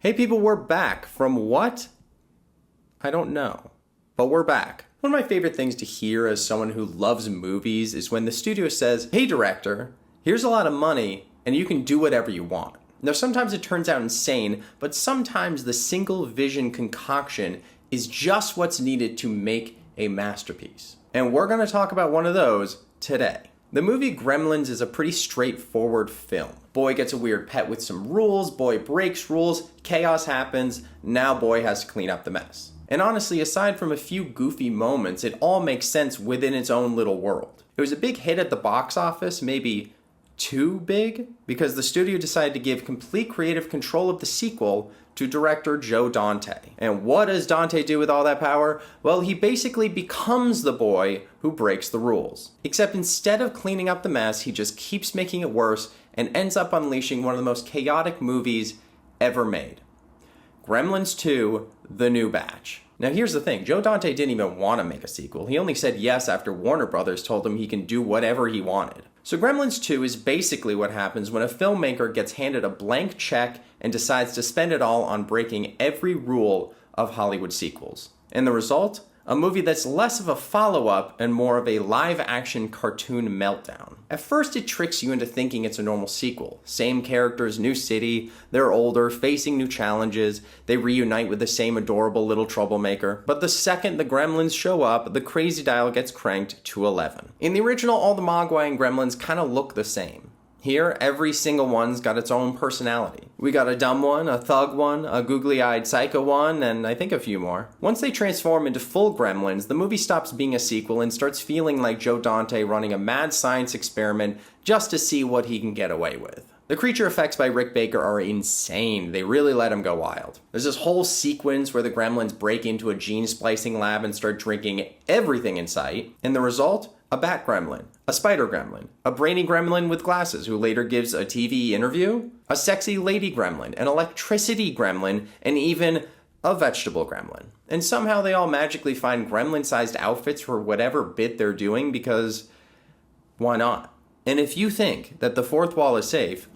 Hey people, we're back. From what? I don't know. But we're back. One of my favorite things to hear as someone who loves movies is when the studio says, hey director, here's a lot of money and you can do whatever you want. Now sometimes it turns out insane, but sometimes the single vision concoction is just what's needed to make a masterpiece. And we're going to talk about one of those today. The movie Gremlins is a pretty straightforward film. Boy gets a weird pet with some rules, boy breaks rules, chaos happens, now boy has to clean up the mess. And honestly, aside from a few goofy moments, it all makes sense within its own little world. It was a big hit at the box office, maybe too big, because the studio decided to give complete creative control of the sequel to director Joe Dante. And what does Dante do with all that power? Well, he basically becomes the boy who breaks the rules. Except instead of cleaning up the mess, he just keeps making it worse and ends up unleashing one of the most chaotic movies ever made. Gremlins 2, The New Batch. Now here's the thing, Joe Dante didn't even want to make a sequel. He only said yes after Warner Brothers told him he can do whatever he wanted. So Gremlins 2 is basically what happens when a filmmaker gets handed a blank check and decides to spend it all on breaking every rule of Hollywood sequels. And the result? A movie that's less of a follow-up and more of a live-action cartoon meltdown. At first it tricks you into thinking it's a normal sequel. Same characters, new city, they're older, facing new challenges, they reunite with the same adorable little troublemaker. But the second the Gremlins show up, the crazy dial gets cranked to 11. In the original, all the Mogwai and Gremlins kind of look the same. Here, every single one's got its own personality. We got a dumb one, a thug one, a googly-eyed psycho one, and I think a few more. Once they transform into full Gremlins, the movie stops being a sequel and starts feeling like Joe Dante running a mad science experiment just to see what he can get away with. The creature effects by Rick Baker are insane. They really let him go wild. There's this whole sequence where the Gremlins break into a gene splicing lab and start drinking everything in sight, and the result? A bat gremlin, a spider gremlin, a brainy gremlin with glasses who later gives a TV interview, a sexy lady gremlin, an electricity gremlin, and even a vegetable gremlin. And somehow they all magically find gremlin-sized outfits for whatever bit they're doing because why not? And if you think that the fourth wall is safe,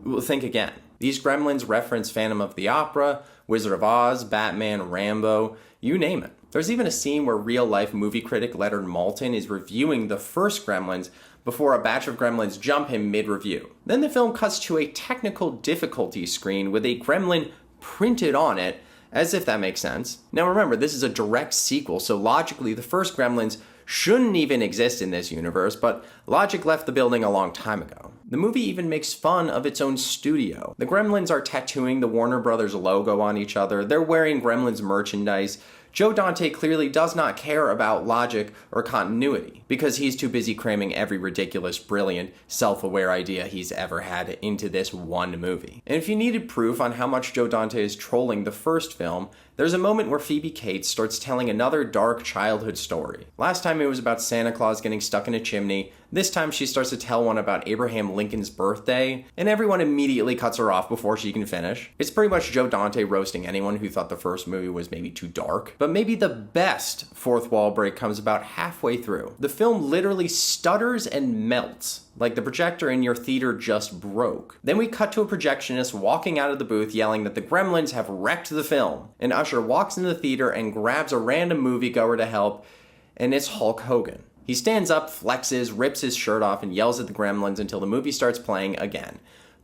well, think again. These gremlins reference Phantom of the Opera, Wizard of Oz, Batman, Rambo, you name it. There's even a scene where real-life movie critic Leonard Maltin is reviewing the first Gremlins before a batch of gremlins jump him mid-review. Then the film cuts to a technical difficulty screen with a gremlin printed on it, as if that makes sense. Now remember, this is a direct sequel, so logically the first Gremlins shouldn't even exist in this universe, but logic left the building a long time ago. The movie even makes fun of its own studio. The Gremlins are tattooing the Warner Brothers logo on each other, they're wearing Gremlins merchandise. Joe Dante clearly does not care about logic or continuity, because he's too busy cramming every ridiculous, brilliant, self-aware idea he's ever had into this one movie. And if you needed proof on how much Joe Dante is trolling the first film, there's a moment where Phoebe Cates starts telling another dark childhood story. Last time it was about Santa Claus getting stuck in a chimney. This time she starts to tell one about Abraham Lincoln's birthday, and everyone immediately cuts her off before she can finish. It's pretty much Joe Dante roasting anyone who thought the first movie was maybe too dark. But maybe the best fourth wall break comes about halfway through. The film literally stutters and melts, like the projector in your theater just broke. Then we cut to a projectionist walking out of the booth yelling that the Gremlins have wrecked the film. An usher walks into the theater and grabs a random moviegoer to help, and it's Hulk Hogan. He stands up, flexes, rips his shirt off, and yells at the Gremlins until the movie starts playing again.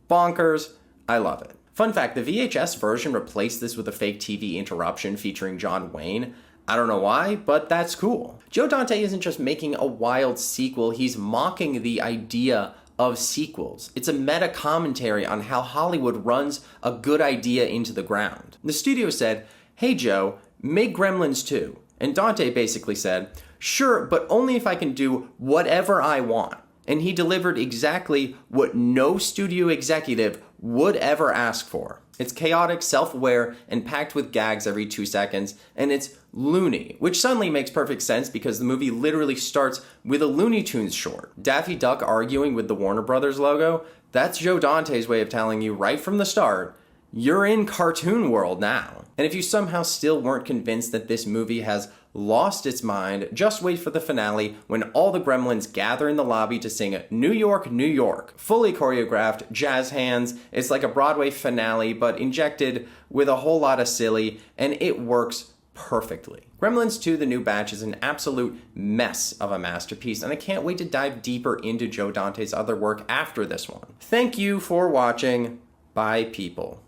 Bonkers. I love it. Fun fact, the VHS version replaced this with a fake TV interruption featuring John Wayne. I don't know why, but that's cool. Joe Dante isn't just making a wild sequel, he's mocking the idea of sequels. It's a meta commentary on how Hollywood runs a good idea into the ground. The studio said, hey Joe, make Gremlins 2. And Dante basically said, sure, but only if I can do whatever I want. And he delivered exactly what no studio executive would ever ask for. It's chaotic, self-aware, and packed with gags every 2 seconds, and it's loony, which suddenly makes perfect sense because the movie literally starts with a Looney Tunes short. Daffy Duck arguing with the Warner Brothers logo, that's Joe Dante's way of telling you right from the start, you're in cartoon world now. And if you somehow still weren't convinced that this movie has lost its mind, just wait for the finale when all the Gremlins gather in the lobby to sing New York, New York. Fully choreographed, jazz hands. It's like a Broadway finale, but injected with a whole lot of silly, and it works perfectly. Gremlins 2: The New Batch is an absolute mess of a masterpiece, and I can't wait to dive deeper into Joe Dante's other work after this one. Thank you for watching. Bye, people.